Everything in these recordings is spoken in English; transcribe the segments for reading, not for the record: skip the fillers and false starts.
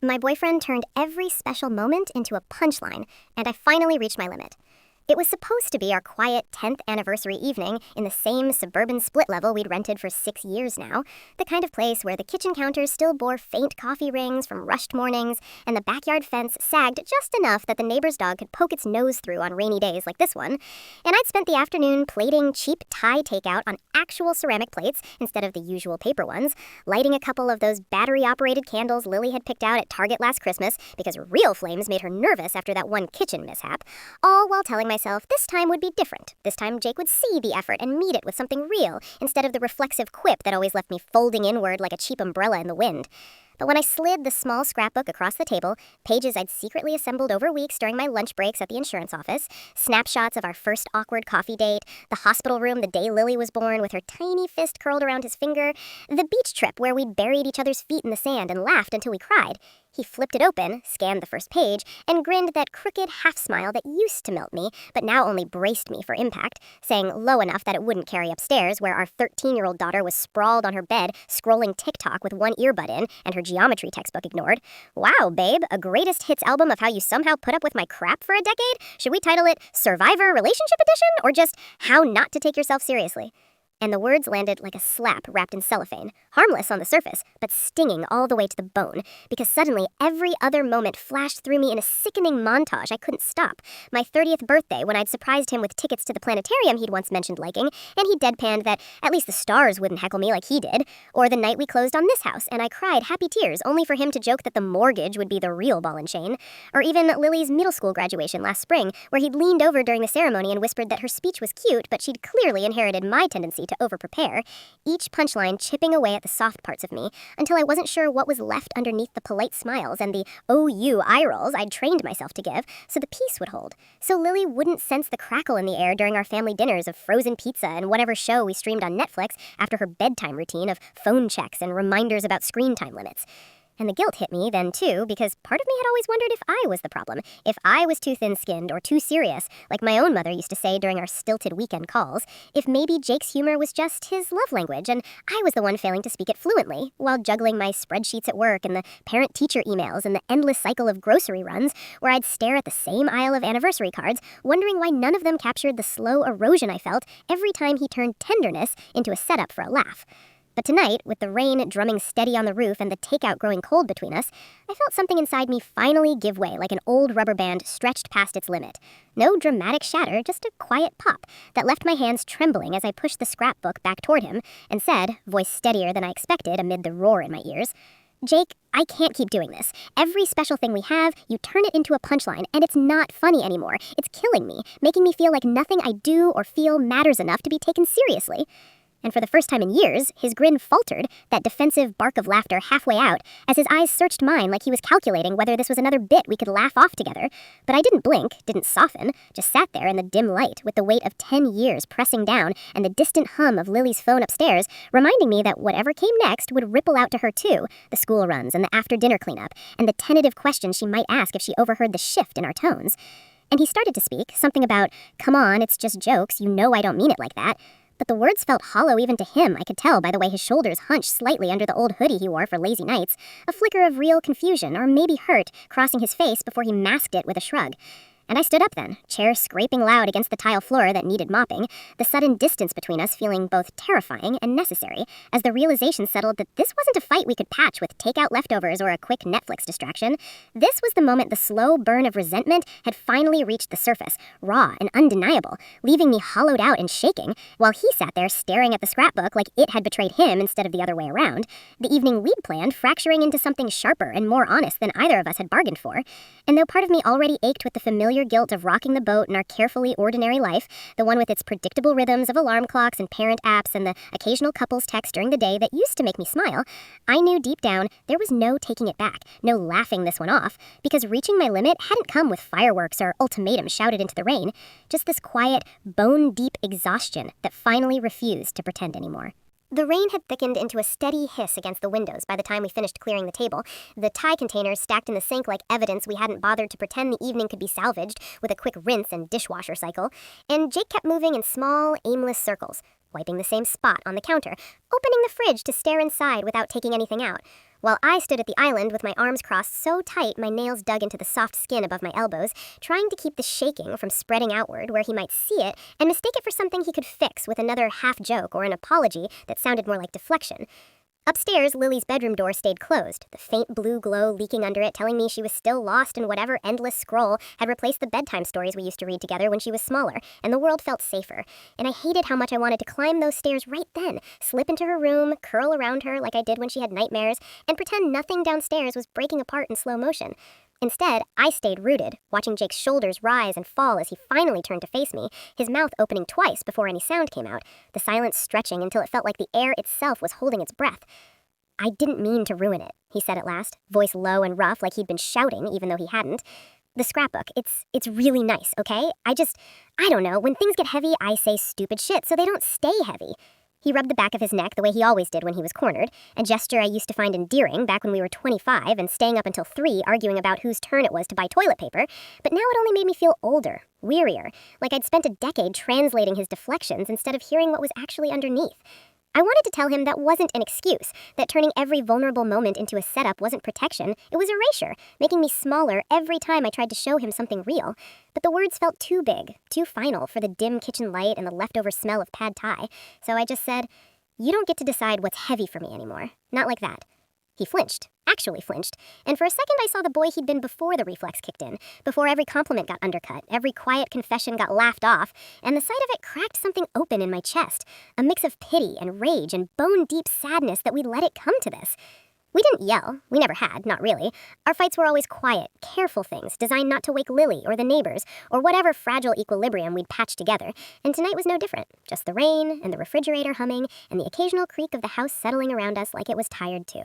My boyfriend turned every special moment into a punchline, and I finally reached my limit. It was supposed to be our quiet 10th anniversary evening in the same suburban split level we'd rented for 6 years now, the kind of place where the kitchen counters still bore faint coffee rings from rushed mornings, and the backyard fence sagged just enough that the neighbor's dog could poke its nose through on rainy days like this one. And I'd spent the afternoon plating cheap Thai takeout on actual ceramic plates instead of the usual paper ones, lighting a couple of those battery-operated candles Lily had picked out at Target last Christmas because real flames made her nervous after that one kitchen mishap, all while telling myself this time would be different. This time Jake would see the effort and meet it with something real, instead of the reflexive quip that always left me folding inward like a cheap umbrella in the wind. But when I slid the small scrapbook across the table, pages I'd secretly assembled over weeks during my lunch breaks at the insurance office, snapshots of our first awkward coffee date, the hospital room the day Lily was born with her tiny fist curled around his finger, the beach trip where we'd buried each other's feet in the sand and laughed until we cried, he flipped it open, scanned the first page, and grinned that crooked half-smile that used to melt me, but now only braced me for impact, saying low enough that it wouldn't carry upstairs, where our 13-year-old daughter was sprawled on her bed, scrolling TikTok with one earbud in and her geometry textbook ignored. "Wow, babe, a greatest hits album of how you somehow put up with my crap for a decade? Should we title it Survivor Relationship Edition, or just How Not to Take Yourself Seriously?" And the words landed like a slap wrapped in cellophane, harmless on the surface, but stinging all the way to the bone, because suddenly every other moment flashed through me in a sickening montage I couldn't stop. My 30th birthday, when I'd surprised him with tickets to the planetarium he'd once mentioned liking, and he deadpanned that at least the stars wouldn't heckle me like he did. Or the night we closed on this house, and I cried happy tears, only for him to joke that the mortgage would be the real ball and chain. Or even Lily's middle school graduation last spring, where he'd leaned over during the ceremony and whispered that her speech was cute, but she'd clearly inherited my tendency to over-prepare, each punchline chipping away at the soft parts of me, until I wasn't sure what was left underneath the polite smiles and the "oh you" eye rolls I'd trained myself to give, so the peace would hold. So Lily wouldn't sense the crackle in the air during our family dinners of frozen pizza and whatever show we streamed on Netflix after her bedtime routine of phone checks and reminders about screen time limits. And the guilt hit me then, too, because part of me had always wondered if I was the problem, if I was too thin-skinned or too serious, like my own mother used to say during our stilted weekend calls, if maybe Jake's humor was just his love language, and I was the one failing to speak it fluently, while juggling my spreadsheets at work and the parent-teacher emails and the endless cycle of grocery runs, where I'd stare at the same aisle of anniversary cards, wondering why none of them captured the slow erosion I felt every time he turned tenderness into a setup for a laugh. But tonight, with the rain drumming steady on the roof and the takeout growing cold between us, I felt something inside me finally give way like an old rubber band stretched past its limit. No dramatic shatter, just a quiet pop that left my hands trembling as I pushed the scrapbook back toward him and said, voice steadier than I expected amid the roar in my ears, "Jake, I can't keep doing this. Every special thing we have, you turn it into a punchline, and it's not funny anymore. It's killing me, making me feel like nothing I do or feel matters enough to be taken seriously." And for the first time in years, his grin faltered, that defensive bark of laughter halfway out, as his eyes searched mine like he was calculating whether this was another bit we could laugh off together. But I didn't blink, didn't soften, just sat there in the dim light with the weight of 10 years pressing down and the distant hum of Lily's phone upstairs, reminding me that whatever came next would ripple out to her too, the school runs and the after-dinner cleanup, and the tentative questions she might ask if she overheard the shift in our tones. And he started to speak, something about, "Come on, it's just jokes, you know I don't mean it like that." But the words felt hollow even to him, I could tell by the way his shoulders hunched slightly under the old hoodie he wore for lazy nights, a flicker of real confusion, or maybe hurt, crossing his face before he masked it with a shrug. And I stood up then, chair scraping loud against the tile floor that needed mopping, the sudden distance between us feeling both terrifying and necessary, as the realization settled that this wasn't a fight we could patch with takeout leftovers or a quick Netflix distraction. This was the moment the slow burn of resentment had finally reached the surface, raw and undeniable, leaving me hollowed out and shaking, while he sat there staring at the scrapbook like it had betrayed him instead of the other way around, the evening we'd planned fracturing into something sharper and more honest than either of us had bargained for. And though part of me already ached with the familiar guilt of rocking the boat in our carefully ordinary life, the one with its predictable rhythms of alarm clocks and parent apps and the occasional couples text during the day that used to make me smile, I knew deep down there was no taking it back, no laughing this one off, because reaching my limit hadn't come with fireworks or ultimatums shouted into the rain, just this quiet, bone-deep exhaustion that finally refused to pretend anymore. The rain had thickened into a steady hiss against the windows by the time we finished clearing the table, the Thai containers stacked in the sink like evidence we hadn't bothered to pretend the evening could be salvaged with a quick rinse and dishwasher cycle, and Jake kept moving in small, aimless circles, wiping the same spot on the counter, opening the fridge to stare inside without taking anything out, while I stood at the island with my arms crossed so tight my nails dug into the soft skin above my elbows, trying to keep the shaking from spreading outward where he might see it and mistake it for something he could fix with another half-joke or an apology that sounded more like deflection. Upstairs, Lily's bedroom door stayed closed, the faint blue glow leaking under it telling me she was still lost in whatever endless scroll had replaced the bedtime stories we used to read together when she was smaller, and the world felt safer. And I hated how much I wanted to climb those stairs right then, slip into her room, curl around her like I did when she had nightmares, and pretend nothing downstairs was breaking apart in slow motion. Instead, I stayed rooted, watching Jake's shoulders rise and fall as he finally turned to face me, his mouth opening twice before any sound came out, the silence stretching until it felt like the air itself was holding its breath. "I didn't mean to ruin it," he said at last, voice low and rough like he'd been shouting even though he hadn't. "The scrapbook, it's really nice, okay? I don't know, when things get heavy, I say stupid shit so they don't stay heavy." He rubbed the back of his neck the way he always did when he was cornered, a gesture I used to find endearing back when we were 25 and staying up until 3 arguing about whose turn it was to buy toilet paper, but now it only made me feel older, wearier, like I'd spent a decade translating his deflections instead of hearing what was actually underneath. I wanted to tell him that wasn't an excuse, that turning every vulnerable moment into a setup wasn't protection, it was erasure, making me smaller every time I tried to show him something real. But the words felt too big, too final for the dim kitchen light and the leftover smell of pad thai, so I just said, "You don't get to decide what's heavy for me anymore. Not like that." He flinched, actually flinched, and for a second I saw the boy he'd been before the reflex kicked in, before every compliment got undercut, every quiet confession got laughed off, and the sight of it cracked something open in my chest, a mix of pity and rage and bone-deep sadness that we'd let it come to this. We didn't yell. We never had, not really. Our fights were always quiet, careful things designed not to wake Lily or the neighbors or whatever fragile equilibrium we'd patched together, and tonight was no different. Just the rain and the refrigerator humming and the occasional creak of the house settling around us like it was tired too.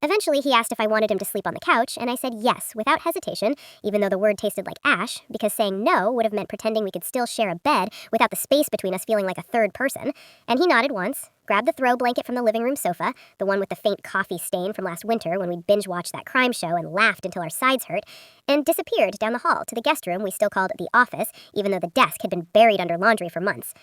Eventually, he asked if I wanted him to sleep on the couch, and I said yes, without hesitation, even though the word tasted like ash, because saying no would have meant pretending we could still share a bed without the space between us feeling like a third person. And he nodded once, grabbed the throw blanket from the living room sofa, the one with the faint coffee stain from last winter when we'd binge-watched that crime show and laughed until our sides hurt, and disappeared down the hall to the guest room we still called the office, even though the desk had been buried under laundry for months.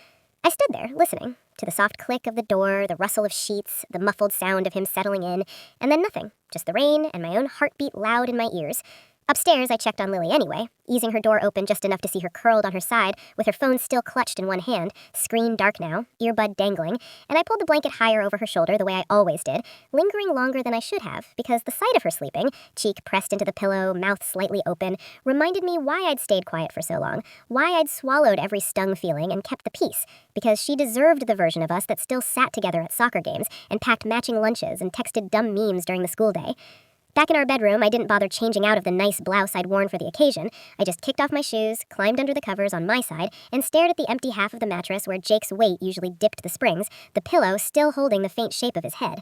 I stood there, listening, to the soft click of the door, the rustle of sheets, the muffled sound of him settling in, and then nothing, just the rain and my own heartbeat loud in my ears. Upstairs, I checked on Lily anyway, easing her door open just enough to see her curled on her side, with her phone still clutched in one hand, screen dark now, earbud dangling, and I pulled the blanket higher over her shoulder the way I always did, lingering longer than I should have, because the sight of her sleeping, cheek pressed into the pillow, mouth slightly open, reminded me why I'd stayed quiet for so long, why I'd swallowed every stung feeling and kept the peace, because she deserved the version of us that still sat together at soccer games and packed matching lunches and texted dumb memes during the school day. Back in our bedroom, I didn't bother changing out of the nice blouse I'd worn for the occasion. I just kicked off my shoes, climbed under the covers on my side, and stared at the empty half of the mattress where Jake's weight usually dipped the springs, the pillow still holding the faint shape of his head.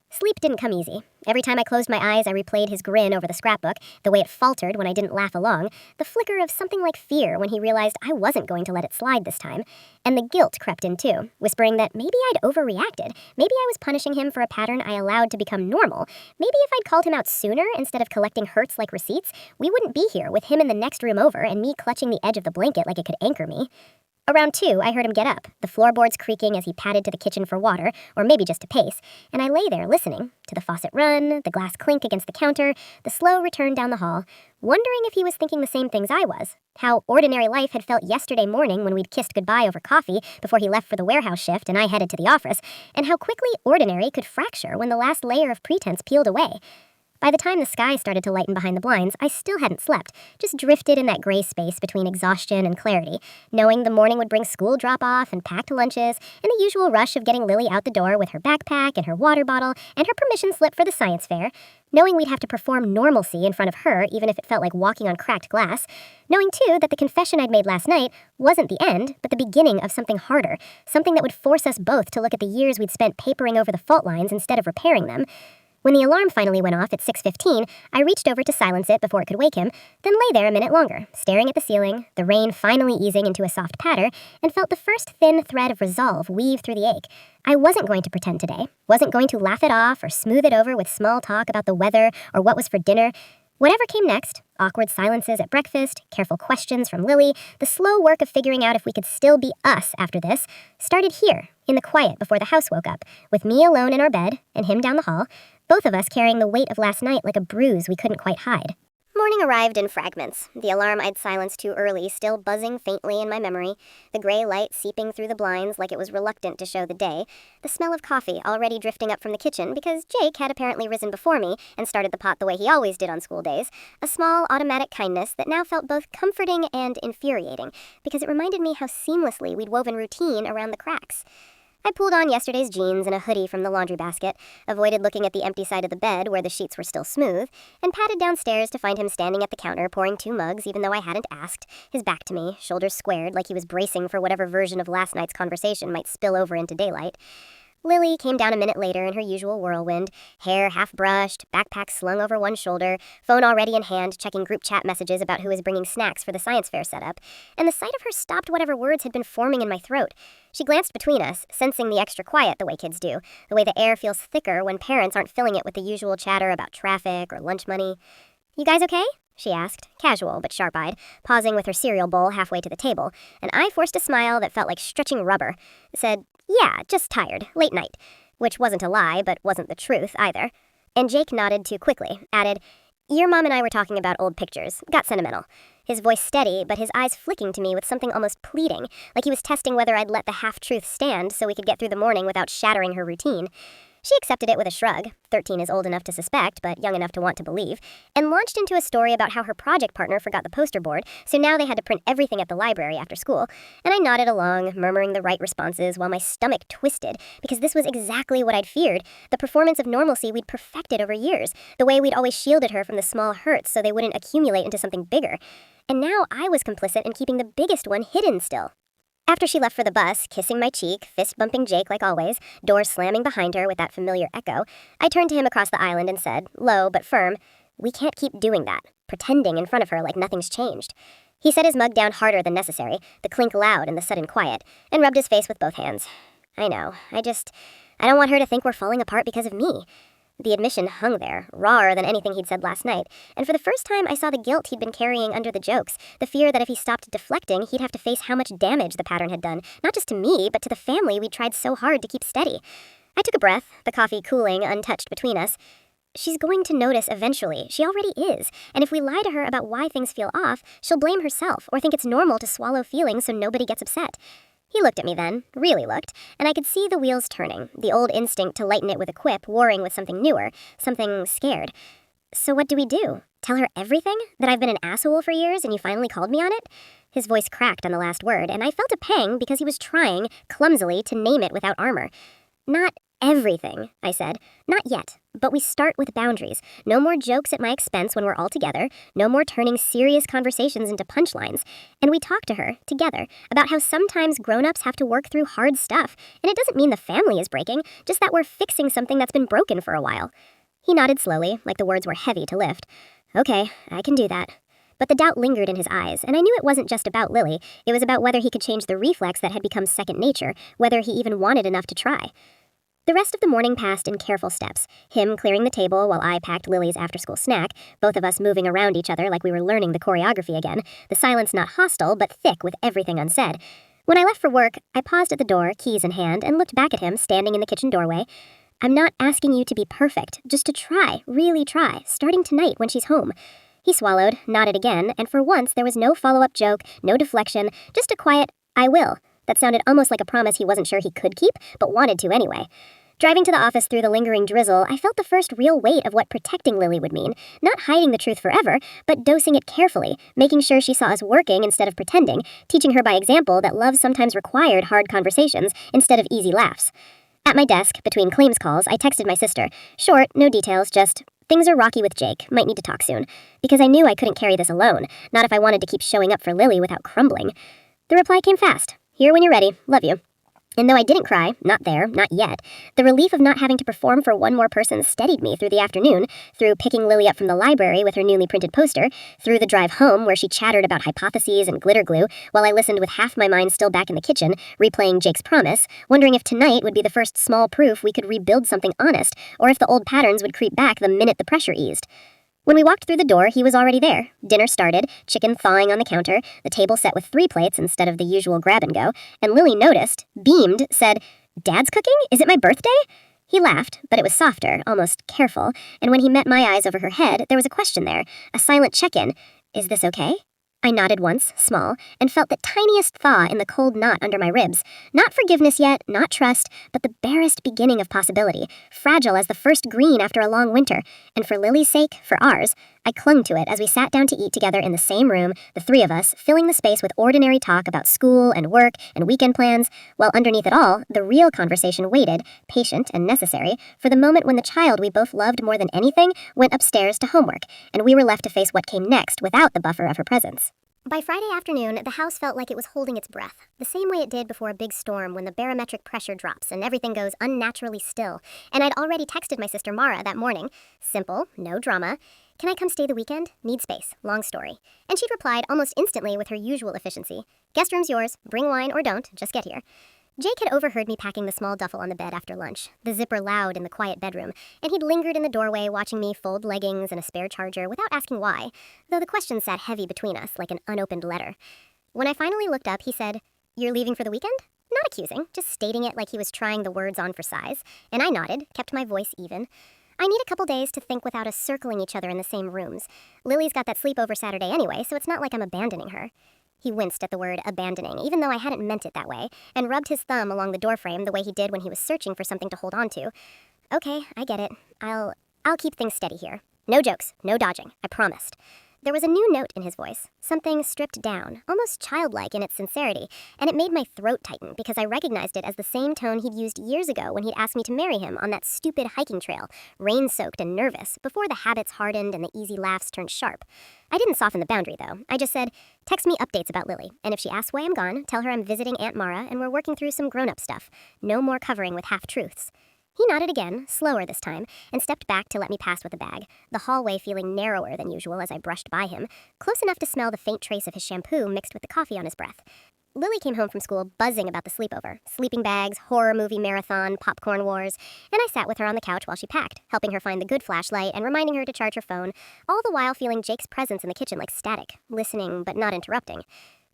Sleep didn't come easy. Every time I closed my eyes, I replayed his grin over the scrapbook, the way it faltered when I didn't laugh along, the flicker of something like fear when he realized I wasn't going to let it slide this time. And the guilt crept in too, whispering that maybe I'd overreacted. Maybe I was punishing him for a pattern I allowed to become normal. Maybe if I'd called him out sooner instead of collecting hurts like receipts, we wouldn't be here with him in the next room over and me clutching the edge of the blanket like it could anchor me. Around 2, I heard him get up, the floorboards creaking as he padded to the kitchen for water, or maybe just to pace, and I lay there listening to the faucet run, the glass clink against the counter, the slow return down the hall, wondering if he was thinking the same things I was, how ordinary life had felt yesterday morning when we'd kissed goodbye over coffee before he left for the warehouse shift and I headed to the office, and how quickly ordinary could fracture when the last layer of pretense peeled away. By the time the sky started to lighten behind the blinds, I still hadn't slept, just drifted in that gray space between exhaustion and clarity, knowing the morning would bring school drop-off and packed lunches, and the usual rush of getting Lily out the door with her backpack and her water bottle and her permission slip for the science fair, knowing we'd have to perform normalcy in front of her even if it felt like walking on cracked glass, knowing too that the confession I'd made last night wasn't the end, but the beginning of something harder, something that would force us both to look at the years we'd spent papering over the fault lines instead of repairing them. When the alarm finally went off at 6:15, I reached over to silence it before it could wake him, then lay there a minute longer, staring at the ceiling, the rain finally easing into a soft patter, and felt the first thin thread of resolve weave through the ache. I wasn't going to pretend today, wasn't going to laugh it off or smooth it over with small talk about the weather or what was for dinner. Whatever came next, awkward silences at breakfast, careful questions from Lily, the slow work of figuring out if we could still be us after this, started here, in the quiet before the house woke up, with me alone in our bed and him down the hall, both of us carrying the weight of last night like a bruise we couldn't quite hide. Morning arrived in fragments, the alarm I'd silenced too early still buzzing faintly in my memory, the gray light seeping through the blinds like it was reluctant to show the day, the smell of coffee already drifting up from the kitchen because Jake had apparently risen before me and started the pot the way he always did on school days, a small automatic kindness that now felt both comforting and infuriating because it reminded me how seamlessly we'd woven routine around the cracks. I pulled on yesterday's jeans and a hoodie from the laundry basket, avoided looking at the empty side of the bed where the sheets were still smooth, and padded downstairs to find him standing at the counter pouring 2 mugs even though I hadn't asked, his back to me, shoulders squared like he was bracing for whatever version of last night's conversation might spill over into daylight. Lily came down a minute later in her usual whirlwind, hair half-brushed, backpack slung over one shoulder, phone already in hand checking group chat messages about who was bringing snacks for the science fair setup, and the sight of her stopped whatever words had been forming in my throat. She glanced between us, sensing the extra quiet the way kids do, the way the air feels thicker when parents aren't filling it with the usual chatter about traffic or lunch money. "You guys okay?" she asked, casual but sharp-eyed, pausing with her cereal bowl halfway to the table, and I forced a smile that felt like stretching rubber. Said, "Yeah, just tired, late night," which wasn't a lie, but wasn't the truth either. And Jake nodded too quickly, added, "Your mom and I were talking about old pictures, got sentimental." His voice steady, but his eyes flicking to me with something almost pleading, like he was testing whether I'd let the half-truth stand so we could get through the morning without shattering her routine. She accepted it with a shrug, 13 is old enough to suspect, but young enough to want to believe, and launched into a story about how her project partner forgot the poster board, so now they had to print everything at the library after school, and I nodded along, murmuring the right responses while my stomach twisted, because this was exactly what I'd feared, the performance of normalcy we'd perfected over years, the way we'd always shielded her from the small hurts so they wouldn't accumulate into something bigger. And now I was complicit in keeping the biggest one hidden still. After she left for the bus, kissing my cheek, fist-bumping Jake like always, door slamming behind her with that familiar echo, I turned to him across the island and said, low but firm, "We can't keep doing that, pretending in front of her like nothing's changed." He set his mug down harder than necessary, the clink loud in the sudden quiet, and rubbed his face with both hands. "I know, I don't want her to think we're falling apart because of me." The admission hung there, rawer than anything he'd said last night, and for the first time I saw the guilt he'd been carrying under the jokes, the fear that if he stopped deflecting, he'd have to face how much damage the pattern had done, not just to me, but to the family we'd tried so hard to keep steady. I took a breath, the coffee cooling untouched between us. She's going to notice eventually. She already is, and if we lie to her about why things feel off, she'll blame herself or think it's normal to swallow feelings so nobody gets upset. He looked at me then, really looked, and I could see the wheels turning, the old instinct to lighten it with a quip warring with something newer, something scared. "So what do we do? Tell her everything? That I've been an asshole for years and you finally called me on it?" His voice cracked on the last word, and I felt a pang because he was trying, clumsily, to name it without armor. "Not everything," I said. "Not yet, but we start with boundaries. No more jokes at my expense when we're all together, no more turning serious conversations into punchlines. And we talk to her, together, about how sometimes grown-ups have to work through hard stuff, and it doesn't mean the family is breaking, just that we're fixing something that's been broken for a while." He nodded slowly, like the words were heavy to lift. "Okay, I can do that." But the doubt lingered in his eyes, and I knew it wasn't just about Lily, it was about whether he could change the reflex that had become second nature, whether he even wanted enough to try. The rest of the morning passed in careful steps, him clearing the table while I packed Lily's after-school snack, both of us moving around each other like we were learning the choreography again, the silence not hostile but thick with everything unsaid. When I left for work, I paused at the door, keys in hand, and looked back at him standing in the kitchen doorway. "I'm not asking you to be perfect, just to try, really try, starting tonight when she's home." He swallowed, nodded again, and for once there was no follow-up joke, no deflection, just a quiet, "I will," that sounded almost like a promise he wasn't sure he could keep, but wanted to anyway. Driving to the office through the lingering drizzle, I felt the first real weight of what protecting Lily would mean, not hiding the truth forever, but dosing it carefully, making sure she saw us working instead of pretending, teaching her by example that love sometimes required hard conversations instead of easy laughs. At my desk, between claims calls, I texted my sister. Short, no details, just, "Things are rocky with Jake, might need to talk soon," because I knew I couldn't carry this alone, not if I wanted to keep showing up for Lily without crumbling. The reply came fast. "Here when you're ready, love you." And though I didn't cry, not there, not yet, the relief of not having to perform for one more person steadied me through the afternoon, through picking Lily up from the library with her newly printed poster, through the drive home where she chattered about hypotheses and glitter glue, while I listened with half my mind still back in the kitchen, replaying Jake's promise, wondering if tonight would be the first small proof we could rebuild something honest, or if the old patterns would creep back the minute the pressure eased. When we walked through the door, he was already there. Dinner started, chicken thawing on the counter, the table set with 3 plates instead of the usual grab and go, and Lily noticed, beamed, said, "Dad's cooking? Is it my birthday?" He laughed, but it was softer, almost careful, and when he met my eyes over her head, there was a question there, a silent check-in. Is this okay? I nodded once, small, and felt the tiniest thaw in the cold knot under my ribs. Not forgiveness yet, not trust, but the barest beginning of possibility, fragile as the first green after a long winter. And for Lily's sake, for ours, I clung to it as we sat down to eat together in the same room, the 3 of us, filling the space with ordinary talk about school and work and weekend plans, while underneath it all, the real conversation waited, patient and necessary, for the moment when the child we both loved more than anything went upstairs to homework, and we were left to face what came next without the buffer of her presence. By Friday afternoon, the house felt like it was holding its breath, the same way it did before a big storm when the barometric pressure drops and everything goes unnaturally still. And I'd already texted my sister Mara that morning. Simple, no drama. Can I come stay the weekend? Need space. Long story. And she'd replied almost instantly with her usual efficiency. Guest room's yours. Bring wine or don't. Just get here. Jake had overheard me packing the small duffel on the bed after lunch, the zipper loud in the quiet bedroom, and he'd lingered in the doorway watching me fold leggings and a spare charger without asking why, though the question sat heavy between us like an unopened letter. When I finally looked up, he said, "You're leaving for the weekend?" Not accusing, just stating it like he was trying the words on for size, and I nodded, kept my voice even. I need a couple days to think without us circling each other in the same rooms. Lily's got that sleepover Saturday anyway, so it's not like I'm abandoning her. He winced at the word abandoning, even though I hadn't meant it that way, and rubbed his thumb along the doorframe the way he did when he was searching for something to hold on to. Okay, I get it. I'll keep things steady here. No jokes, no dodging, I promised. There was a new note in his voice, something stripped down, almost childlike in its sincerity, and it made my throat tighten because I recognized it as the same tone he'd used years ago when he'd asked me to marry him on that stupid hiking trail, rain-soaked and nervous, before the habits hardened and the easy laughs turned sharp. I didn't soften the boundary, though. I just said, text me updates about Lily, and if she asks why I'm gone, tell her I'm visiting Aunt Mara and we're working through some grown-up stuff. No more covering with half-truths. He nodded again, slower this time, and stepped back to let me pass with the bag, the hallway feeling narrower than usual as I brushed by him, close enough to smell the faint trace of his shampoo mixed with the coffee on his breath. Lily came home from school buzzing about the sleepover, sleeping bags, horror movie marathon, popcorn wars, and I sat with her on the couch while she packed, helping her find the good flashlight and reminding her to charge her phone, all the while feeling Jake's presence in the kitchen like static, listening but not interrupting.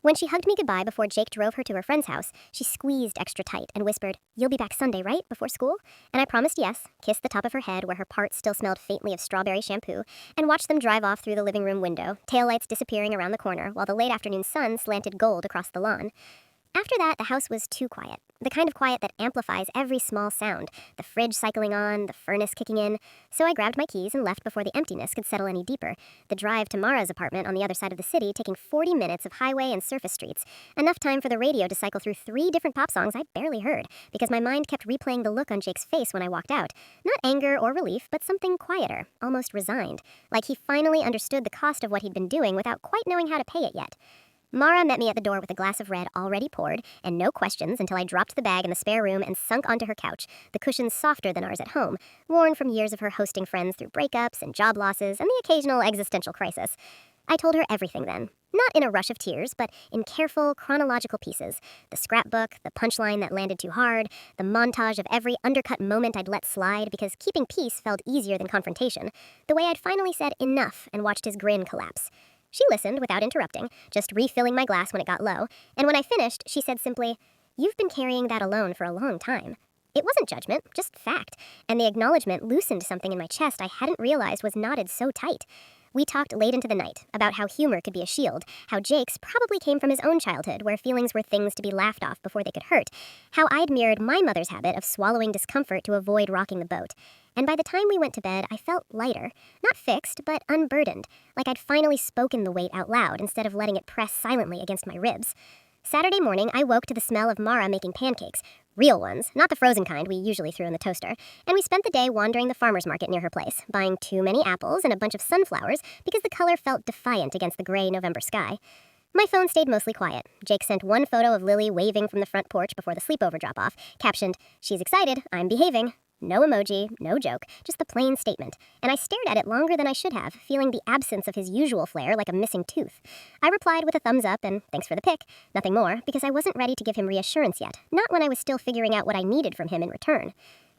When she hugged me goodbye before Jake drove her to her friend's house, she squeezed extra tight and whispered, "You'll be back Sunday, right, before school?" And I promised yes, kissed the top of her head where her part still smelled faintly of strawberry shampoo, and watched them drive off through the living room window, taillights disappearing around the corner while the late afternoon sun slanted gold across the lawn. After that, the house was too quiet. The kind of quiet that amplifies every small sound, the fridge cycling on, the furnace kicking in. So I grabbed my keys and left before the emptiness could settle any deeper, the drive to Mara's apartment on the other side of the city taking 40 minutes of highway and surface streets, enough time for the radio to cycle through 3 different pop songs I barely heard, because my mind kept replaying the look on Jake's face when I walked out. Not anger or relief, but something quieter, almost resigned, like he finally understood the cost of what he'd been doing without quite knowing how to pay it yet. Mara met me at the door with a glass of red already poured, and no questions until I dropped the bag in the spare room and sunk onto her couch, the cushions softer than ours at home, worn from years of her hosting friends through breakups and job losses and the occasional existential crisis. I told her everything then, not in a rush of tears, but in careful, chronological pieces. The scrapbook, the punchline that landed too hard, the montage of every undercut moment I'd let slide because keeping peace felt easier than confrontation, the way I'd finally said enough and watched his grin collapse. She listened without interrupting, just refilling my glass when it got low, and when I finished, she said simply, "You've been carrying that alone for a long time." It wasn't judgment, just fact, and the acknowledgement loosened something in my chest I hadn't realized was knotted so tight. We talked late into the night about how humor could be a shield, how Jake's probably came from his own childhood where feelings were things to be laughed off before they could hurt, how I'd mirrored my mother's habit of swallowing discomfort to avoid rocking the boat. And by the time we went to bed, I felt lighter, not fixed, but unburdened, like I'd finally spoken the weight out loud instead of letting it press silently against my ribs. Saturday morning, I woke to the smell of Mara making pancakes, real ones, not the frozen kind we usually threw in the toaster, and we spent the day wandering the farmer's market near her place, buying too many apples and a bunch of sunflowers because the color felt defiant against the gray November sky. My phone stayed mostly quiet. Jake sent one photo of Lily waving from the front porch before the sleepover drop-off, captioned, "She's excited, I'm behaving." No emoji, no joke, just the plain statement, and I stared at it longer than I should have, feeling the absence of his usual flair like a missing tooth. I replied with a thumbs up and thanks for the pic, nothing more, because I wasn't ready to give him reassurance yet, not when I was still figuring out what I needed from him in return.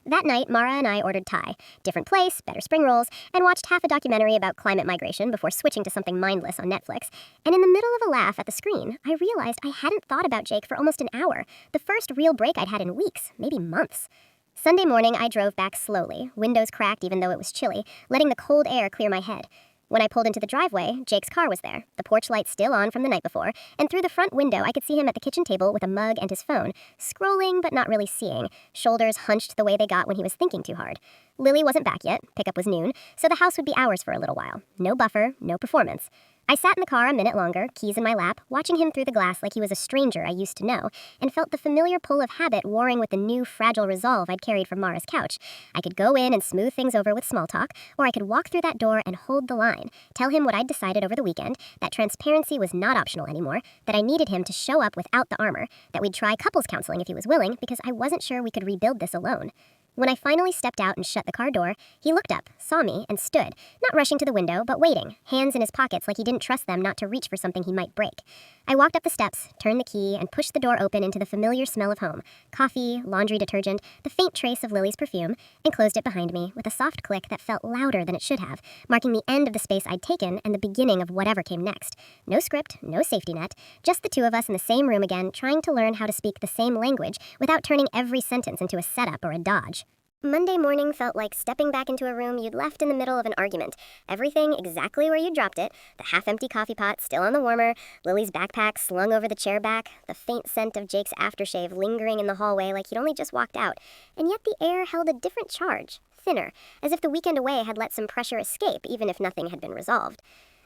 That night, Mara and I ordered Thai, different place, better spring rolls, and watched half a documentary about climate migration before switching to something mindless on Netflix. And in the middle of a laugh at the screen, I realized I hadn't thought about Jake for almost an hour, the first real break I'd had in weeks, maybe months. Sunday morning, I drove back slowly, windows cracked even though it was chilly, letting the cold air clear my head. When I pulled into the driveway, Jake's car was there, the porch light still on from the night before, and through the front window I could see him at the kitchen table with a mug and his phone, scrolling but not really seeing, shoulders hunched the way they got when he was thinking too hard. Lily wasn't back yet, pickup was noon, so the house would be ours for a little while. No buffer, no performance. I sat in the car a minute longer, keys in my lap, watching him through the glass like he was a stranger I used to know, and felt the familiar pull of habit warring with the new fragile resolve I'd carried from Mara's couch. I could go in and smooth things over with small talk, or I could walk through that door and hold the line, tell him what I'd decided over the weekend, that transparency was not optional anymore, that I needed him to show up without the armor, that we'd try couples counseling if he was willing, because I wasn't sure we could rebuild this alone. When I finally stepped out and shut the car door, he looked up, saw me, and stood, not rushing to the window, but waiting, hands in his pockets like he didn't trust them not to reach for something he might break. I walked up the steps, turned the key, and pushed the door open into the familiar smell of home, coffee, laundry detergent, the faint trace of Lily's perfume, and closed it behind me with a soft click that felt louder than it should have, marking the end of the space I'd taken and the beginning of whatever came next. No script, no safety net, just the two of us in the same room again, trying to learn how to speak the same language without turning every sentence into a setup or a dodge. Monday morning felt like stepping back into a room you'd left in the middle of an argument. Everything exactly where you dropped it, the half-empty coffee pot still on the warmer, Lily's backpack slung over the chair back, the faint scent of Jake's aftershave lingering in the hallway like he'd only just walked out. And yet the air held a different charge, thinner, as if the weekend away had let some pressure escape even if nothing had been resolved.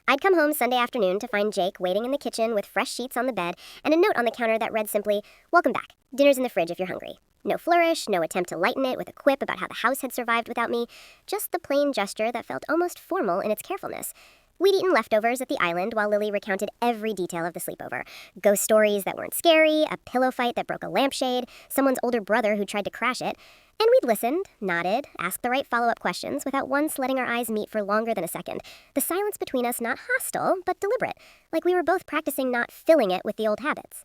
I'd come home Sunday afternoon to find Jake waiting in the kitchen with fresh sheets on the bed and a note on the counter that read simply, "Welcome back. Dinner's in the fridge if you're hungry." No flourish, no attempt to lighten it with a quip about how the house had survived without me, just the plain gesture that felt almost formal in its carefulness. We'd eaten leftovers at the island while Lily recounted every detail of the sleepover. Ghost stories that weren't scary, a pillow fight that broke a lampshade, someone's older brother who tried to crash it. And we'd listened, nodded, asked the right follow-up questions without once letting our eyes meet for longer than a second. The silence between us not hostile, but deliberate, like we were both practicing not filling it with the old habits.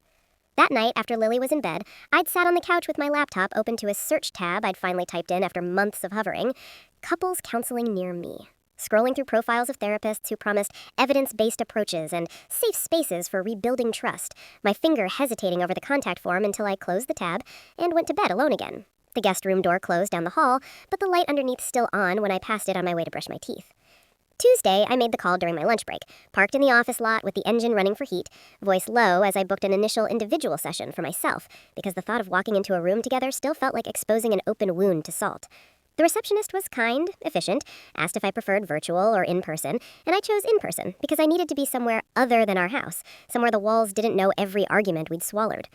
That night, after Lily was in bed, I'd sat on the couch with my laptop open to a search tab I'd finally typed in after months of hovering, couples counseling near me. Scrolling through profiles of therapists who promised evidence-based approaches and safe spaces for rebuilding trust, my finger hesitating over the contact form until I closed the tab and went to bed alone again. The guest room door closed down the hall, but the light underneath still on when I passed it on my way to brush my teeth. Tuesday, I made the call during my lunch break, parked in the office lot with the engine running for heat, voice low as I booked an initial individual session for myself, because the thought of walking into a room together still felt like exposing an open wound to salt. The receptionist was kind, efficient, asked if I preferred virtual or in-person, and I chose in-person because I needed to be somewhere other than our house, somewhere the walls didn't know every argument we'd swallowed.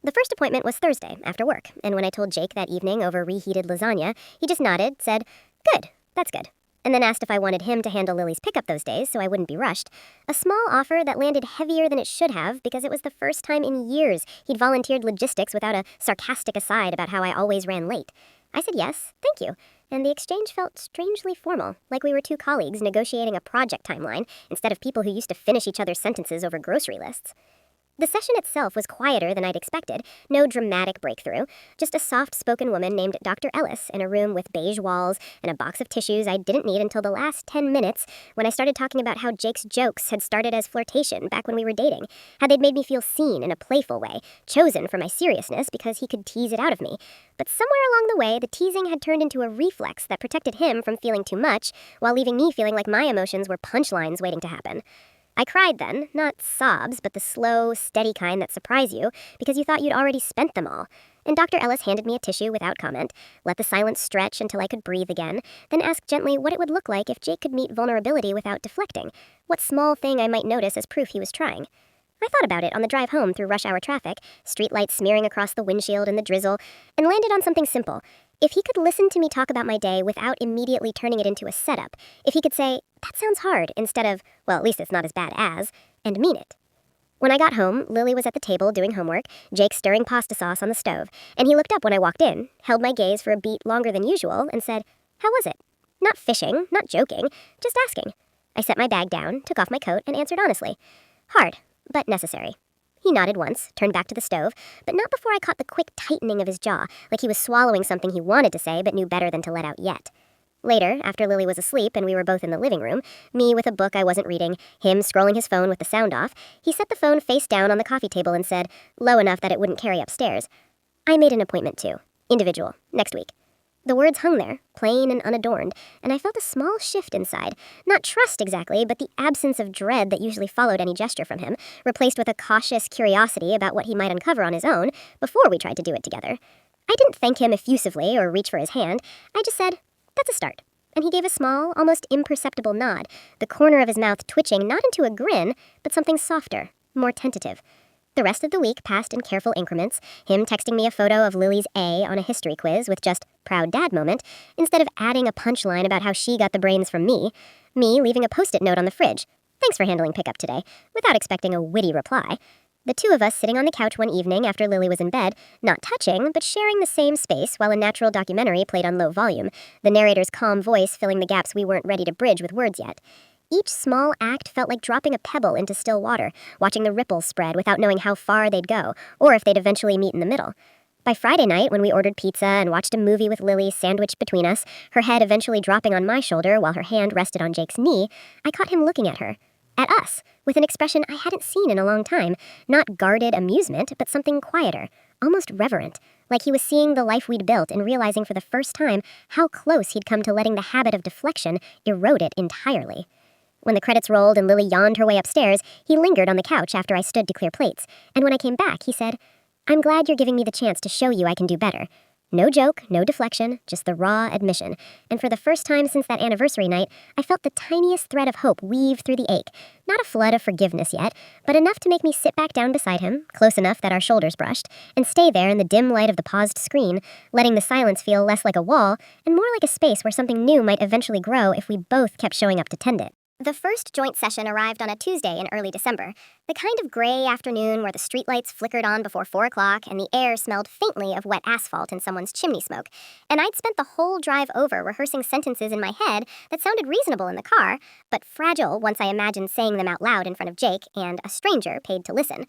The first appointment was Thursday, after work, and when I told Jake that evening over reheated lasagna, he just nodded, said, "Good, that's good," and then asked if I wanted him to handle Lily's pickup those days so I wouldn't be rushed. A small offer that landed heavier than it should have because it was the first time in years he'd volunteered logistics without a sarcastic aside about how I always ran late. I said yes, thank you, and the exchange felt strangely formal, like we were two colleagues negotiating a project timeline instead of people who used to finish each other's sentences over grocery lists. The session itself was quieter than I'd expected, no dramatic breakthrough, just a soft-spoken woman named Dr. Ellis in a room with beige walls and a box of tissues I didn't need until the last 10 minutes when I started talking about how Jake's jokes had started as flirtation back when we were dating, how they'd made me feel seen in a playful way, chosen for my seriousness because he could tease it out of me. But somewhere along the way, the teasing had turned into a reflex that protected him from feeling too much, while leaving me feeling like my emotions were punchlines waiting to happen. I cried then, not sobs, but the slow, steady kind that surprise you because you thought you'd already spent them all. And Dr. Ellis handed me a tissue without comment, let the silence stretch until I could breathe again, then asked gently what it would look like if Jake could meet vulnerability without deflecting, what small thing I might notice as proof he was trying. I thought about it on the drive home through rush hour traffic, streetlights smearing across the windshield in the drizzle, and landed on something simple. If he could listen to me talk about my day without immediately turning it into a setup, if he could say, "That sounds hard," instead of, "Well, at least it's not as bad as," and mean it. When I got home, Lily was at the table doing homework, Jake stirring pasta sauce on the stove, and he looked up when I walked in, held my gaze for a beat longer than usual, and said, "How was it?" Not fishing, not joking, just asking. I set my bag down, took off my coat, and answered honestly. "Hard, but necessary." He nodded once, turned back to the stove, but not before I caught the quick tightening of his jaw, like he was swallowing something he wanted to say but knew better than to let out yet. Later, after Lily was asleep and we were both in the living room, me with a book I wasn't reading, him scrolling his phone with the sound off, he set the phone face down on the coffee table and said, low enough that it wouldn't carry upstairs, I made an appointment too. Individual. Next week. The words hung there, plain and unadorned, and I felt a small shift inside. Not trust exactly, but the absence of dread that usually followed any gesture from him, replaced with a cautious curiosity about what he might uncover on his own before we tried to do it together. I didn't thank him effusively or reach for his hand. I just said, that's a start. And he gave a small, almost imperceptible nod, the corner of his mouth twitching not into a grin, but something softer, more tentative. The rest of the week passed in careful increments, him texting me a photo of Lily's A on a history quiz with just proud dad moment, instead of adding a punchline about how she got the brains from me leaving a post-it note on the fridge, thanks for handling pickup today, without expecting a witty reply. The two of us sitting on the couch one evening after Lily was in bed, not touching, but sharing the same space while a natural documentary played on low volume, the narrator's calm voice filling the gaps we weren't ready to bridge with words yet. Each small act felt like dropping a pebble into still water, watching the ripples spread without knowing how far they'd go, or if they'd eventually meet in the middle. By Friday night, when we ordered pizza and watched a movie with Lily sandwiched between us, her head eventually dropping on my shoulder while her hand rested on Jake's knee, I caught him looking at her. At us, with an expression I hadn't seen in a long time, not guarded amusement, but something quieter, almost reverent, like he was seeing the life we'd built and realizing for the first time how close he'd come to letting the habit of deflection erode it entirely. When the credits rolled and Lily yawned her way upstairs, he lingered on the couch after I stood to clear plates, and when I came back, he said, I'm glad you're giving me the chance to show you I can do better. No joke, no deflection, just the raw admission, and for the first time since that anniversary night, I felt the tiniest thread of hope weave through the ache. Not a flood of forgiveness yet, but enough to make me sit back down beside him, close enough that our shoulders brushed, and stay there in the dim light of the paused screen, letting the silence feel less like a wall and more like a space where something new might eventually grow if we both kept showing up to tend it. The first joint session arrived on a Tuesday in early December, the kind of gray afternoon where the streetlights flickered on before 4 o'clock and the air smelled faintly of wet asphalt and someone's chimney smoke, and I'd spent the whole drive over rehearsing sentences in my head that sounded reasonable in the car, but fragile once I imagined saying them out loud in front of Jake and a stranger paid to listen.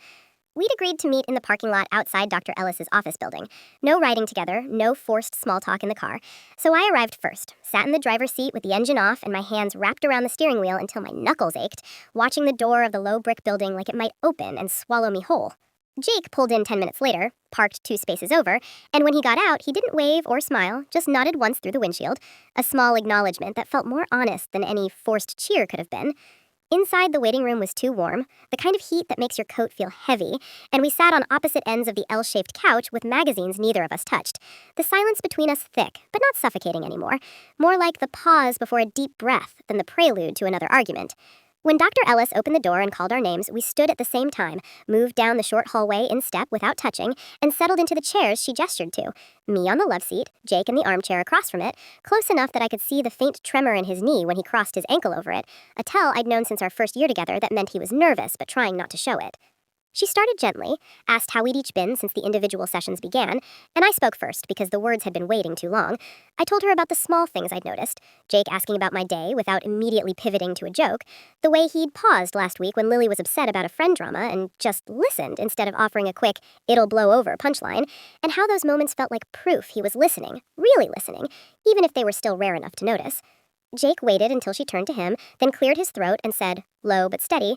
We'd agreed to meet in the parking lot outside Dr. Ellis's office building. No riding together, no forced small talk in the car. So I arrived first, sat in the driver's seat with the engine off and my hands wrapped around the steering wheel until my knuckles ached, watching the door of the low brick building like it might open and swallow me whole. Jake pulled in 10 minutes later, parked 2 spaces over, and when he got out, he didn't wave or smile, just nodded once through the windshield, a small acknowledgement that felt more honest than any forced cheer could have been. Inside, the waiting room was too warm, the kind of heat that makes your coat feel heavy, and we sat on opposite ends of the L-shaped couch with magazines neither of us touched. The silence between us thick, but not suffocating anymore. More like the pause before a deep breath than the prelude to another argument. When Dr. Ellis opened the door and called our names, we stood at the same time, moved down the short hallway in step without touching, and settled into the chairs she gestured to. Me on the love seat, Jake in the armchair across from it, close enough that I could see the faint tremor in his knee when he crossed his ankle over it, a tell I'd known since our first year together that meant he was nervous but trying not to show it. She started gently, asked how we'd each been since the individual sessions began, and I spoke first because the words had been waiting too long. I told her about the small things I'd noticed, Jake asking about my day without immediately pivoting to a joke, the way he'd paused last week when Lily was upset about a friend drama and just listened instead of offering a quick, it'll blow over punchline, and how those moments felt like proof he was listening, really listening, even if they were still rare enough to notice. Jake waited until she turned to him, then cleared his throat and said, low but steady,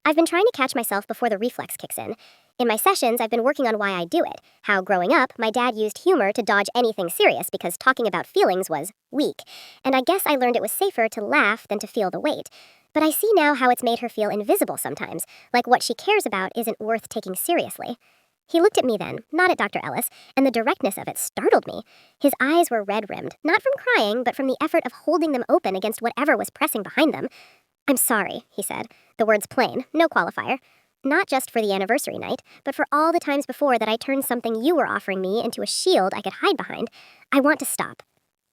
I've been trying to catch myself before the reflex kicks in. In my sessions, I've been working on why I do it, how growing up, my dad used humor to dodge anything serious because talking about feelings was weak, and I guess I learned it was safer to laugh than to feel the weight. But I see now how it's made her feel invisible sometimes, like what she cares about isn't worth taking seriously. He looked at me then, not at Dr. Ellis, and the directness of it startled me. His eyes were red-rimmed, not from crying, but from the effort of holding them open against whatever was pressing behind them. I'm sorry, he said, the words plain, no qualifier. Not just for the anniversary night, but for all the times before that I turned something you were offering me into a shield I could hide behind. I want to stop.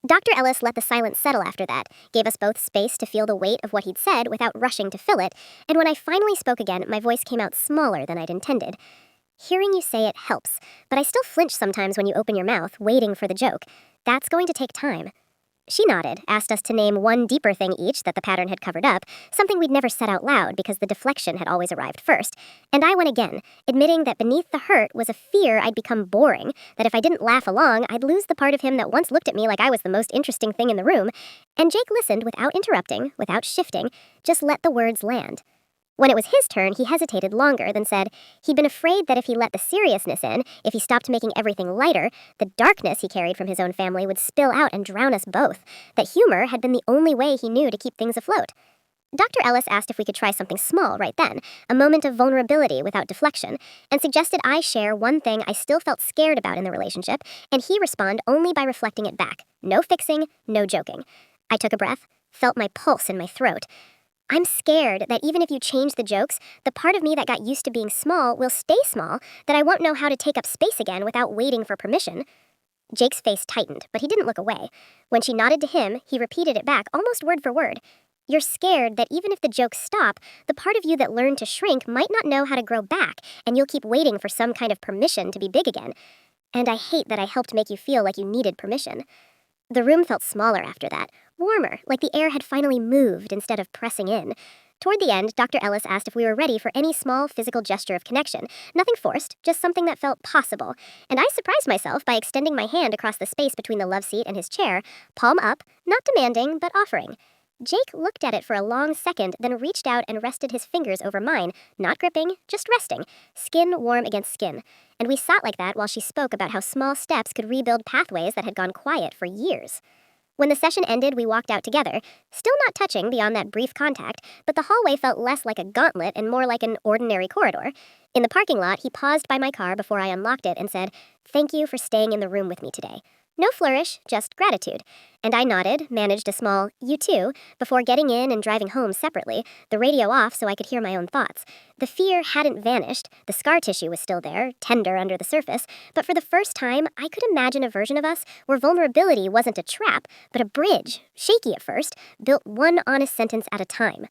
Dr. Ellis let the silence settle after that, gave us both space to feel the weight of what he'd said without rushing to fill it, and when I finally spoke again, my voice came out smaller than I'd intended. Hearing you say it helps, but I still flinch sometimes when you open your mouth, waiting for the joke. That's going to take time. She nodded, asked us to name one deeper thing each that the pattern had covered up, something we'd never said out loud because the deflection had always arrived first. And I went again, admitting that beneath the hurt was a fear I'd become boring, that if I didn't laugh along, I'd lose the part of him that once looked at me like I was the most interesting thing in the room. And Jake listened without interrupting, without shifting, just let the words land. When it was his turn, he hesitated longer, then said he'd been afraid that if he let the seriousness in, if he stopped making everything lighter, the darkness he carried from his own family would spill out and drown us both, that humor had been the only way he knew to keep things afloat. Dr. Ellis asked if we could try something small right then, a moment of vulnerability without deflection, and suggested I share one thing I still felt scared about in the relationship, and he respond only by reflecting it back. No fixing, no joking. I took a breath, felt my pulse in my throat. I'm scared that even if you change the jokes, the part of me that got used to being small will stay small, that I won't know how to take up space again without waiting for permission. Jake's face tightened, but he didn't look away. When she nodded to him, he repeated it back, almost word for word. You're scared that even if the jokes stop, the part of you that learned to shrink might not know how to grow back, and you'll keep waiting for some kind of permission to be big again. And I hate that I helped make you feel like you needed permission. The room felt smaller after that, warmer, like the air had finally moved instead of pressing in. Toward the end, Dr. Ellis asked if we were ready for any small physical gesture of connection. Nothing forced, just something that felt possible. And I surprised myself by extending my hand across the space between the love seat and his chair, palm up, not demanding, but offering. Jake looked at it for a long second, then reached out and rested his fingers over mine, not gripping, just resting, skin warm against skin. And we sat like that while she spoke about how small steps could rebuild pathways that had gone quiet for years. When the session ended, we walked out together, still not touching beyond that brief contact, but the hallway felt less like a gauntlet and more like an ordinary corridor. In the parking lot, he paused by my car before I unlocked it and said, "Thank you for staying in the room with me today." No flourish, just gratitude. And I nodded, managed a small, "You too," before getting in and driving home separately, the radio off so I could hear my own thoughts. The fear hadn't vanished, the scar tissue was still there, tender under the surface, but for the first time, I could imagine a version of us where vulnerability wasn't a trap, but a bridge, shaky at first, built one honest sentence at a time.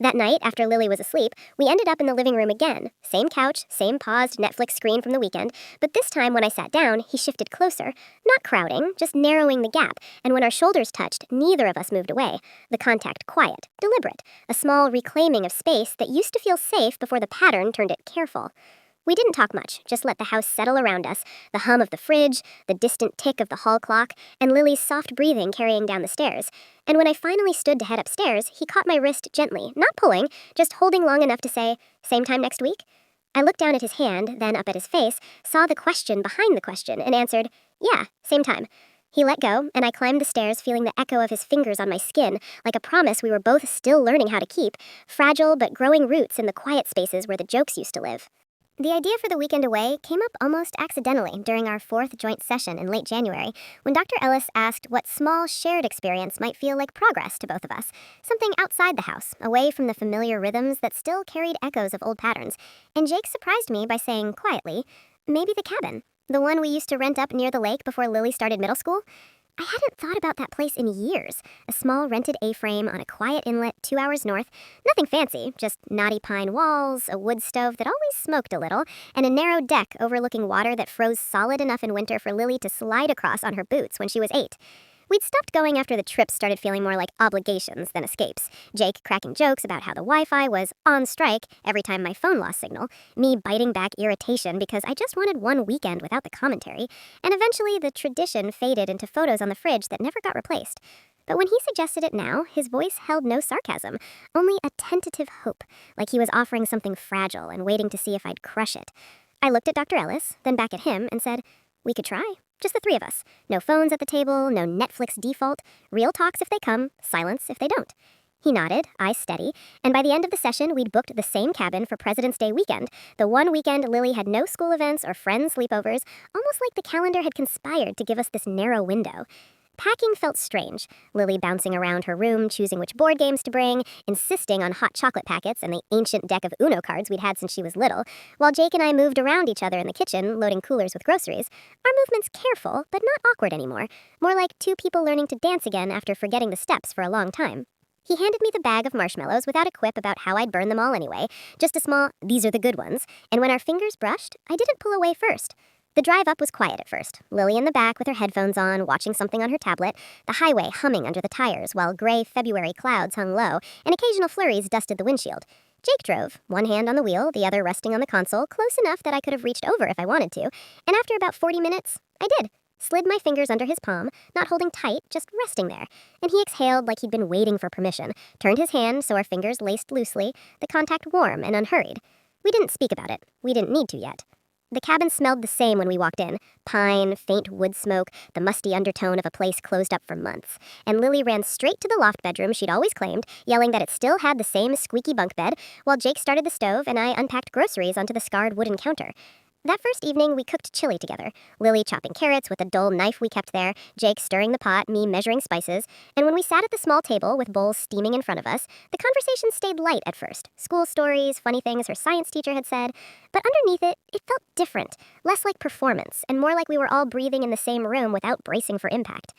That night, after Lily was asleep, we ended up in the living room again. Same couch, same paused Netflix screen from the weekend, but this time when I sat down, he shifted closer. Not crowding, just narrowing the gap, and when our shoulders touched, neither of us moved away. The contact quiet, deliberate, a small reclaiming of space that used to feel safe before the pattern turned it careful. We didn't talk much, just let the house settle around us, the hum of the fridge, the distant tick of the hall clock, and Lily's soft breathing carrying down the stairs. And when I finally stood to head upstairs, he caught my wrist gently, not pulling, just holding long enough to say, "Same time next week?" I looked down at his hand, then up at his face, saw the question behind the question, and answered, "Yeah, same time." He let go, and I climbed the stairs feeling the echo of his fingers on my skin, like a promise we were both still learning how to keep, fragile but growing roots in the quiet spaces where the jokes used to live. The idea for the weekend away came up almost accidentally during our 4th joint session in late January, when Dr. Ellis asked what small shared experience might feel like progress to both of us, something outside the house, away from the familiar rhythms that still carried echoes of old patterns. And Jake surprised me by saying quietly, "Maybe the cabin, the one we used to rent up near the lake before Lily started middle school." I hadn't thought about that place in years. A small rented A-frame on a quiet inlet 2 hours north. Nothing fancy, just knotty pine walls, a wood stove that always smoked a little, and a narrow deck overlooking water that froze solid enough in winter for Lily to slide across on her boots when she was 8. We'd stopped going after the trips started feeling more like obligations than escapes. Jake cracking jokes about how the Wi-Fi was on strike every time my phone lost signal, me biting back irritation because I just wanted one weekend without the commentary, and eventually the tradition faded into photos on the fridge that never got replaced. But when he suggested it now, his voice held no sarcasm, only a tentative hope, like he was offering something fragile and waiting to see if I'd crush it. I looked at Dr. Ellis, then back at him, and said, "We could try. Just the 3 of us. No phones at the table, no Netflix default. Real talks if they come, silence if they don't." He nodded, eyes steady, and by the end of the session, we'd booked the same cabin for President's Day weekend, the one weekend Lily had no school events or friends' sleepovers, almost like the calendar had conspired to give us this narrow window. Packing felt strange, Lily bouncing around her room, choosing which board games to bring, insisting on hot chocolate packets and the ancient deck of Uno cards we'd had since she was little, while Jake and I moved around each other in the kitchen, loading coolers with groceries. Our movements careful, but not awkward anymore, more like 2 people learning to dance again after forgetting the steps for a long time. He handed me the bag of marshmallows without a quip about how I'd burn them all anyway, just a small, "These are the good ones," and when our fingers brushed, I didn't pull away first. The drive up was quiet at first. Lily in the back with her headphones on, watching something on her tablet, the highway humming under the tires while gray February clouds hung low and occasional flurries dusted the windshield. Jake drove, one hand on the wheel, the other resting on the console, close enough that I could have reached over if I wanted to, and after about 40 minutes, I did. Slid my fingers under his palm, not holding tight, just resting there, and he exhaled like he'd been waiting for permission, turned his hand so our fingers laced loosely, the contact warm and unhurried. We didn't speak about it. We didn't need to yet. The cabin smelled the same when we walked in. Pine, faint wood smoke, the musty undertone of a place closed up for months. And Lily ran straight to the loft bedroom she'd always claimed, yelling that it still had the same squeaky bunk bed, while Jake started the stove and I unpacked groceries onto the scarred wooden counter. That first evening, we cooked chili together. Lily chopping carrots with a dull knife we kept there, Jake stirring the pot, me measuring spices, and when we sat at the small table with bowls steaming in front of us, the conversation stayed light at first. School stories, funny things her science teacher had said, but underneath it, it felt different, less like performance, and more like we were all breathing in the same room without bracing for impact.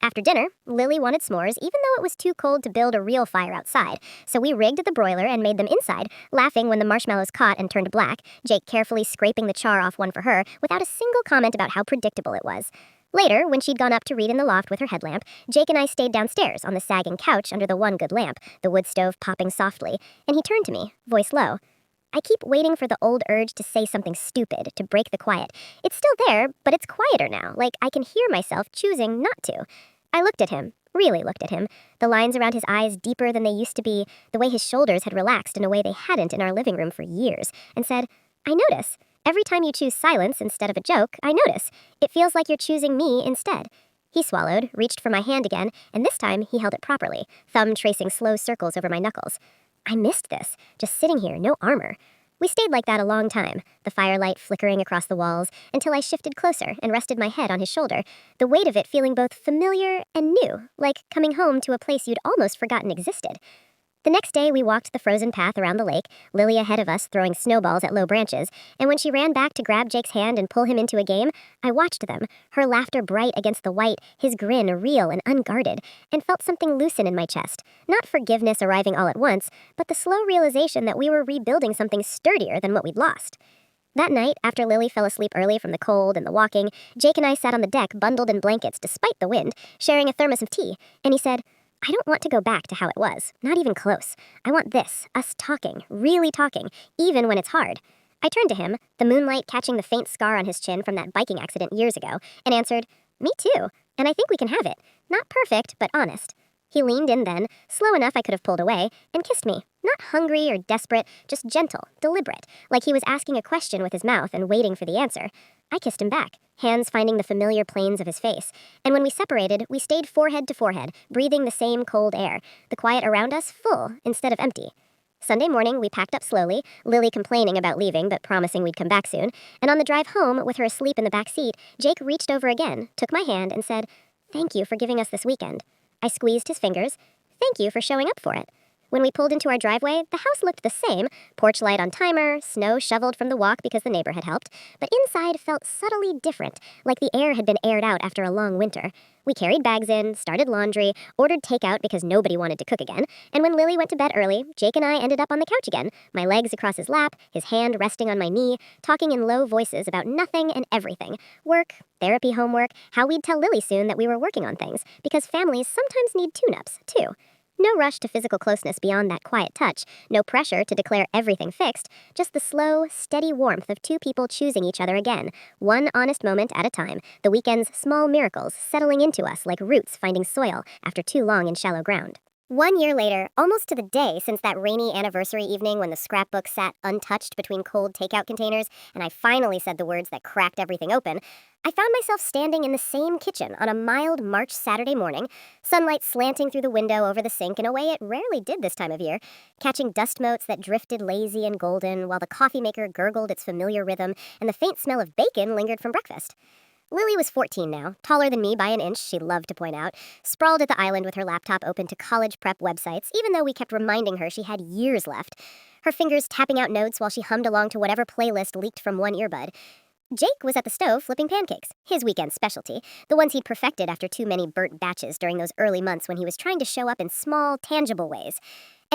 After dinner, Lily wanted s'mores even though it was too cold to build a real fire outside, so we rigged the broiler and made them inside, laughing when the marshmallows caught and turned black, Jake carefully scraping the char off one for her without a single comment about how predictable it was. Later, when she'd gone up to read in the loft with her headlamp, Jake and I stayed downstairs on the sagging couch under the one good lamp, the wood stove popping softly, and he turned to me, voice low. I keep waiting for the old urge to say something stupid, to break the quiet. It's still there, but it's quieter now, like I can hear myself choosing not to. I looked at him, really looked at him, the lines around his eyes deeper than they used to be, the way his shoulders had relaxed in a way they hadn't in our living room for years, and said, I notice. Every time you choose silence instead of a joke, I notice. It feels like you're choosing me instead. He swallowed, reached for my hand again, and this time he held it properly, thumb tracing slow circles over my knuckles. I missed this, just sitting here, no armor. We stayed like that a long time, the firelight flickering across the walls, until I shifted closer and rested my head on his shoulder, the weight of it feeling both familiar and new, like coming home to a place you'd almost forgotten existed. The next day, we walked the frozen path around the lake, Lily ahead of us throwing snowballs at low branches, and when she ran back to grab Jake's hand and pull him into a game, I watched them, her laughter bright against the white, his grin real and unguarded, and felt something loosen in my chest. Not forgiveness arriving all at once, but the slow realization that we were rebuilding something sturdier than what we'd lost. That night, after Lily fell asleep early from the cold and the walking, Jake and I sat on the deck bundled in blankets despite the wind, sharing a thermos of tea, and he said, I don't want to go back to how it was, not even close. I want this, us talking, really talking, even when it's hard. I turned to him, the moonlight catching the faint scar on his chin from that biking accident years ago, and answered, Me too, and I think we can have it. Not perfect, but honest. He leaned in then, slow enough I could have pulled away, and kissed me. Not hungry or desperate, just gentle, deliberate, like he was asking a question with his mouth and waiting for the answer. I kissed him back, hands finding the familiar planes of his face, and when we separated, we stayed forehead to forehead, breathing the same cold air, the quiet around us full instead of empty. Sunday morning, we packed up slowly, Lily complaining about leaving but promising we'd come back soon, and on the drive home, with her asleep in the back seat, Jake reached over again, took my hand, and said, Thank you for giving us this weekend. I squeezed his fingers. Thank you for showing up for it. When we pulled into our driveway, the house looked the same, porch light on timer, snow shoveled from the walk because the neighbor had helped, but inside felt subtly different, like the air had been aired out after a long winter. We carried bags in, started laundry, ordered takeout because nobody wanted to cook again, and when Lily went to bed early, Jake and I ended up on the couch again, my legs across his lap, his hand resting on my knee, talking in low voices about nothing and everything. Work, therapy homework, how we'd tell Lily soon that we were working on things, because families sometimes need tune-ups, too. No rush to physical closeness beyond that quiet touch, no pressure to declare everything fixed, just the slow, steady warmth of two people choosing each other again, one honest moment at a time, the weekend's small miracles settling into us like roots finding soil after too long in shallow ground. 1 year later, almost to the day since that rainy anniversary evening when the scrapbook sat untouched between cold takeout containers and I finally said the words that cracked everything open, I found myself standing in the same kitchen on a mild March Saturday morning, sunlight slanting through the window over the sink in a way it rarely did this time of year, catching dust motes that drifted lazy and golden while the coffee maker gurgled its familiar rhythm and the faint smell of bacon lingered from breakfast. Lily was 14 now, taller than me by an inch, she loved to point out, sprawled at the island with her laptop open to college prep websites, even though we kept reminding her she had years left, her fingers tapping out notes while she hummed along to whatever playlist leaked from one earbud. Jake was at the stove flipping pancakes, his weekend specialty, the ones he'd perfected after too many burnt batches during those early months when he was trying to show up in small, tangible ways.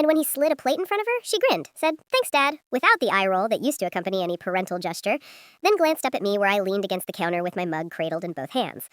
And when he slid a plate in front of her, she grinned, said, "Thanks, Dad," without the eye roll that used to accompany any parental gesture, then glanced up at me where I leaned against the counter with my mug cradled in both hands.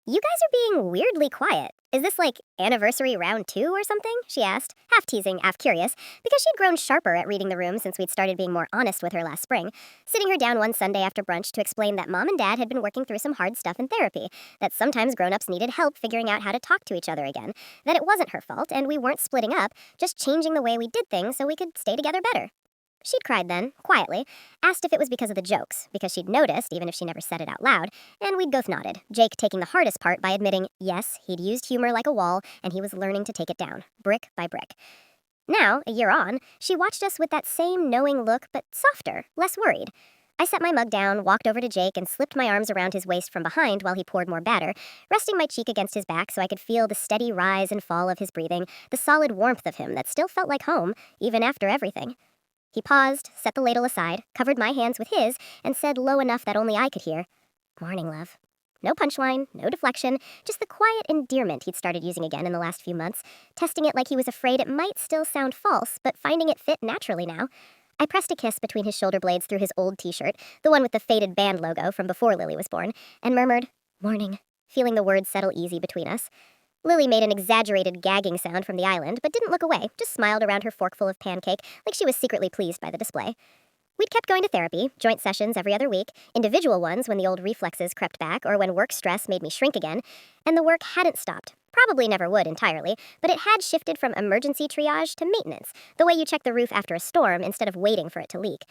"You guys are being weirdly quiet. Is this like anniversary round 2 or something?" she asked, half teasing, half curious, because she'd grown sharper at reading the room since we'd started being more honest with her last spring, sitting her down one Sunday after brunch to explain that Mom and Dad had been working through some hard stuff in therapy, that sometimes grown-ups needed help figuring out how to talk to each other again, that it wasn't her fault and we weren't splitting up, just changing the way we did things so we could stay together better. She'd cried then, quietly, asked if it was because of the jokes, because she'd noticed, even if she never said it out loud, and we'd both nodded, Jake taking the hardest part by admitting, yes, he'd used humor like a wall, and he was learning to take it down, brick by brick. Now, a year on, she watched us with that same knowing look, but softer, less worried. I set my mug down, walked over to Jake, and slipped my arms around his waist from behind while he poured more batter, resting my cheek against his back so I could feel the steady rise and fall of his breathing, the solid warmth of him that still felt like home, even after everything. He paused, set the ladle aside, covered my hands with his, and said low enough that only I could hear, "Morning, love." No punchline, no deflection, just the quiet endearment he'd started using again in the last few months, testing it like he was afraid it might still sound false, but finding it fit naturally now. I pressed a kiss between his shoulder blades through his old t-shirt, the one with the faded band logo from before Lily was born, and murmured, "Morning," feeling the words settle easy between us. Lily made an exaggerated gagging sound from the island, but didn't look away, just smiled around her forkful of pancake like she was secretly pleased by the display. We'd kept going to therapy, joint sessions every other week, individual ones when the old reflexes crept back or when work stress made me shrink again, and the work hadn't stopped. Probably never would entirely, but it had shifted from emergency triage to maintenance, the way you check the roof after a storm instead of waiting for it to leak.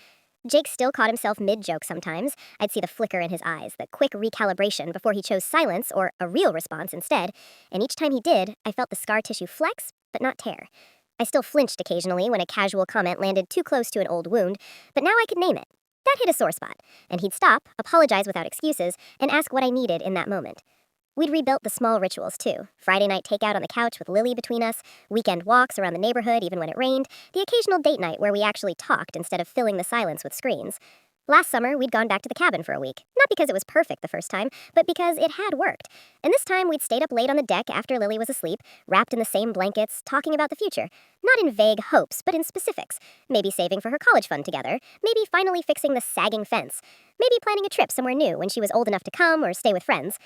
Jake still caught himself mid-joke sometimes. I'd see the flicker in his eyes, the quick recalibration before he chose silence or a real response instead, and each time he did, I felt the scar tissue flex, but not tear. I still flinched occasionally when a casual comment landed too close to an old wound, but now I could name it. That hit a sore spot, and he'd stop, apologize without excuses, and ask what I needed in that moment. We'd rebuilt the small rituals, too. Friday night takeout on the couch with Lily between us, weekend walks around the neighborhood even when it rained, the occasional date night where we actually talked instead of filling the silence with screens. Last summer, we'd gone back to the cabin for a week. Not because it was perfect the first time, but because it had worked. And this time, we'd stayed up late on the deck after Lily was asleep, wrapped in the same blankets, talking about the future. Not in vague hopes, but in specifics. Maybe saving for her college fund together. Maybe finally fixing the sagging fence. Maybe planning a trip somewhere new when she was old enough to come or stay with friends.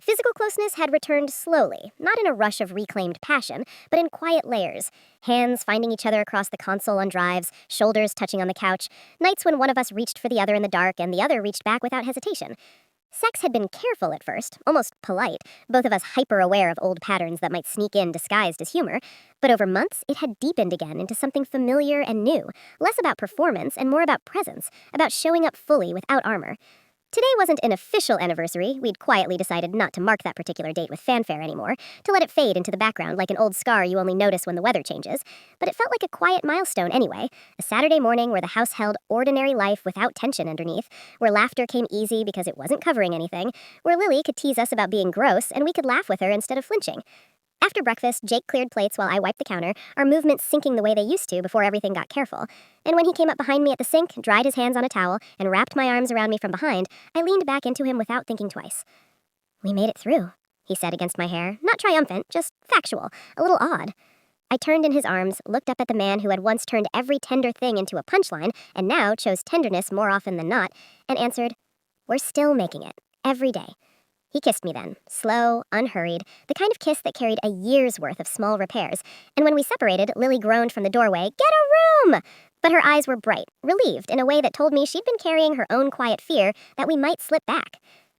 Physical closeness had returned slowly, not in a rush of reclaimed passion, but in quiet layers. Hands finding each other across the console on drives, shoulders touching on the couch, nights when one of us reached for the other in the dark and the other reached back without hesitation. Sex had been careful at first, almost polite, both of us hyper-aware of old patterns that might sneak in disguised as humor, but over months it had deepened again into something familiar and new, less about performance and more about presence, about showing up fully without armor. Today wasn't an official anniversary. We'd quietly decided not to mark that particular date with fanfare anymore, to let it fade into the background like an old scar you only notice when the weather changes. But it felt like a quiet milestone anyway, a Saturday morning where the house held ordinary life without tension underneath, where laughter came easy because it wasn't covering anything, where Lily could tease us about being gross and we could laugh with her instead of flinching. After breakfast, Jake cleared plates while I wiped the counter, our movements syncing the way they used to before everything got careful. And when he came up behind me at the sink, dried his hands on a towel, and wrapped my arms around me from behind, I leaned back into him without thinking twice. "We made it through," he said against my hair, not triumphant, just factual, a little odd. I turned in his arms, looked up at the man who had once turned every tender thing into a punchline, and now chose tenderness more often than not, and answered, "We're still making it, every day." He kissed me then, slow, unhurried, the kind of kiss that carried a year's worth of small repairs, and when we separated, Lily groaned from the doorway, "Get a room!" But her eyes were bright, relieved, in a way that told me she'd been carrying her own quiet fear that we might slip back.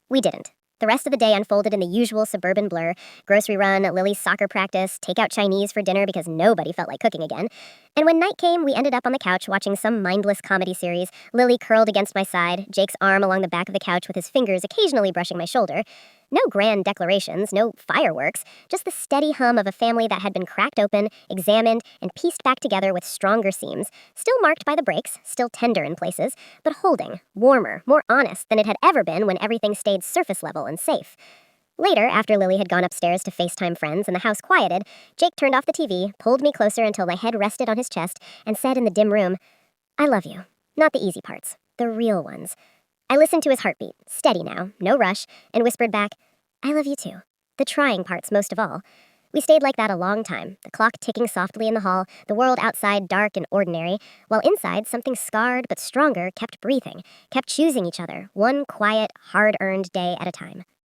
We didn't. The rest of the day unfolded in the usual suburban blur, grocery run, Lily's soccer practice, take out Chinese for dinner because nobody felt like cooking again. And when night came, we ended up on the couch watching some mindless comedy series, Lily curled against my side, Jake's arm along the back of the couch with his fingers occasionally brushing my shoulder. No grand declarations, no fireworks, just the steady hum of a family that had been cracked open, examined, and pieced back together with stronger seams, still marked by the breaks, still tender in places, but holding, warmer, more honest than it had ever been when everything stayed surface level and safe. Later, after Lily had gone upstairs to FaceTime friends and the house quieted, Jake turned off the TV, pulled me closer until my head rested on his chest, and said in the dim room, "I love you. Not the easy parts, the real ones." I listened to his heartbeat, steady now, no rush, and whispered back, "I love you too. The trying parts most of all." We stayed like that a long time, the clock ticking softly in the hall, the world outside dark and ordinary, while inside something scarred but stronger kept breathing, kept choosing each other, one quiet, hard-earned day at a time.